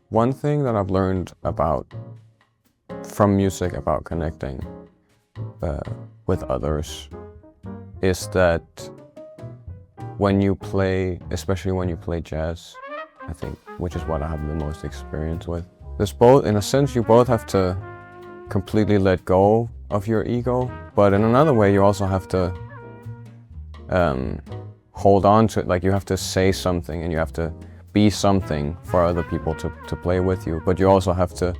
One thing that I've learned from music about connecting with others is that when you play, especially when you play jazz, I think, which is what I have the most experience with, there's both, in a sense, you both have to completely let go of your ego, but in another way, you also have to hold on to it. Like, you have to say something and you have to be something for other people to play with you, but you also have to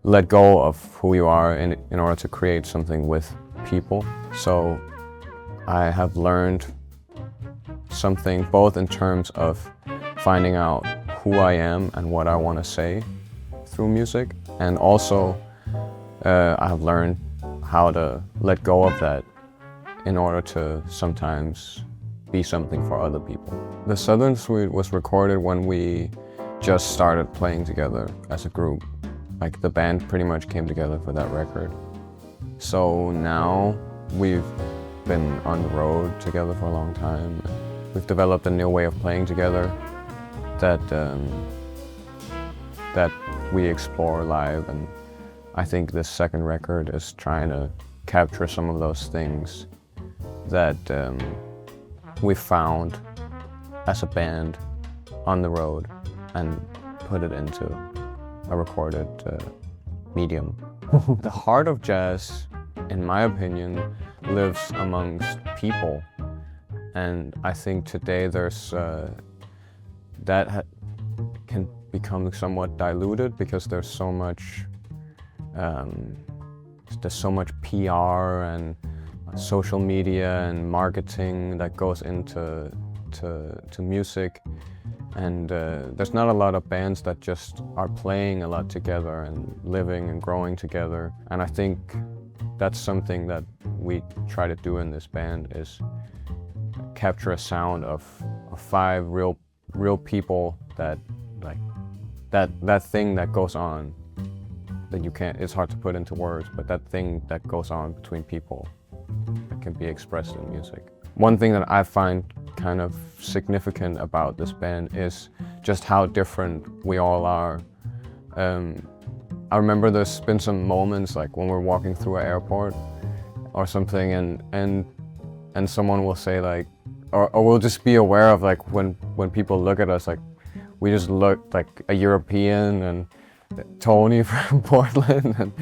let go of who you are in order to create something with people. So I have learned something both in terms of finding out who I am and what I want to say through music, and also I have learned how to let go of that in order to sometimes be something for other people. The Southern Suite was recorded when we just started playing together as a group. Like, the band pretty much came together for that record. So now we've been on the road together for a long time. We've developed a new way of playing together that we explore live, and I think this second record is trying to capture some of those things that we found as a band on the road and put it into a recorded medium. The heart of jazz, in my opinion, lives amongst people, and I think today there's can become somewhat diluted because there's so much PR and social media and marketing that goes into music, and there's not a lot of bands that just are playing a lot together and living and growing together. And I think that's something that we try to do in this band, is capture a sound of 5 real people that, like, that thing that goes on that you can't, it's hard to put into words, but that thing that goes on between people that can be expressed in music. One thing that I find kind of significant about this band is just how different we all are. I remember there's been some moments, like when we're walking through an airport or something, and someone will say, like, or we'll just be aware of, like, when people look at us, like, we just look like a European, and Tony from Portland,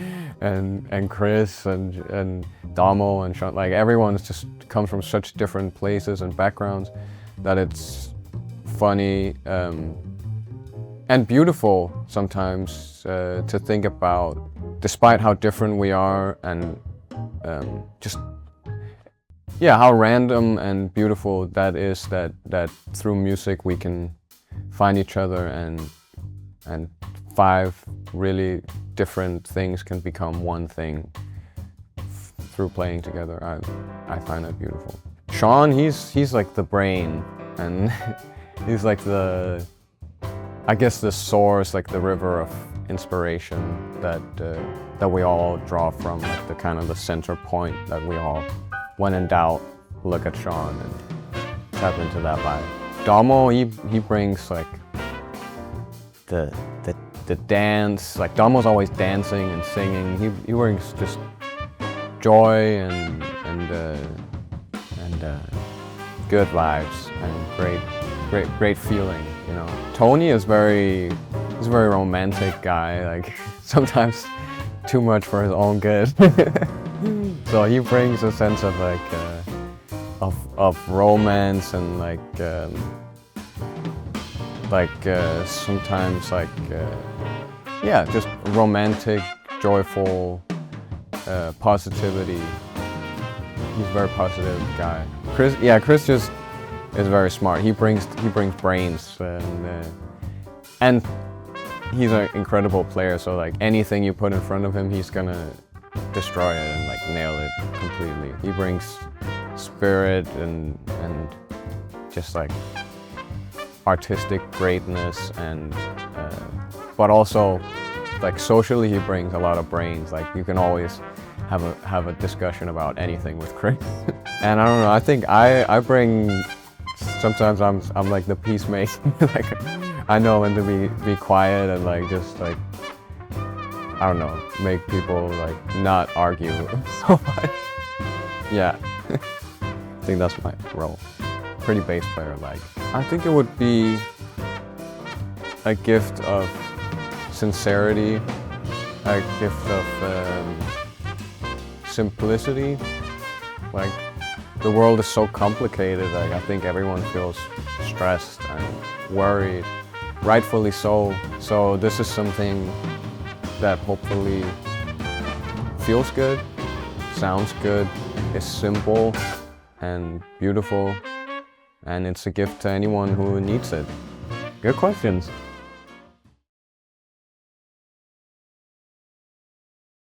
and Chris and Damo and Sean, like, everyone's just comes from such different places and backgrounds that it's funny and beautiful sometimes to think about, despite how different we are, and just, yeah, how random and beautiful that is, that through music we can find each other, and 5 really different things can become one thing through playing together. I find that beautiful. Sean, he's like the brain, and he's like I guess the source, like the river of inspiration that we all draw from, like the kind of the center point that we all, when in doubt, look at Sean and tap into that vibe. Damo, he brings, like, the dance, like, Damo's always dancing and singing. He brings just joy and good vibes and great feeling, you know. Tony is he's a very romantic guy, like, sometimes too much for his own good. So he brings a sense of, like, of romance, and sometimes, like, yeah, just romantic, joyful positivity. He's a very positive guy. Chris just is very smart. He brings brains, and he's an incredible player. So, like, anything you put in front of him, he's gonna destroy it and, like, nail it completely. He brings spirit and just, like, artistic greatness, and but also, like, socially he brings a lot of brains. Like, you can always have a discussion about anything with Chris. And I don't know, I think I bring sometimes I'm like the peacemaker. Like I know when to be quiet and like just like, I don't know, make people like not argue so much. Yeah, I think that's my role. Pretty bass player like. I think it would be a gift of sincerity, a gift of simplicity. Like the world is so complicated. Like I think everyone feels stressed and worried, rightfully so. So this is something that hopefully feels good, sounds good, is simple and beautiful, and it's a gift to anyone who needs it. Good questions.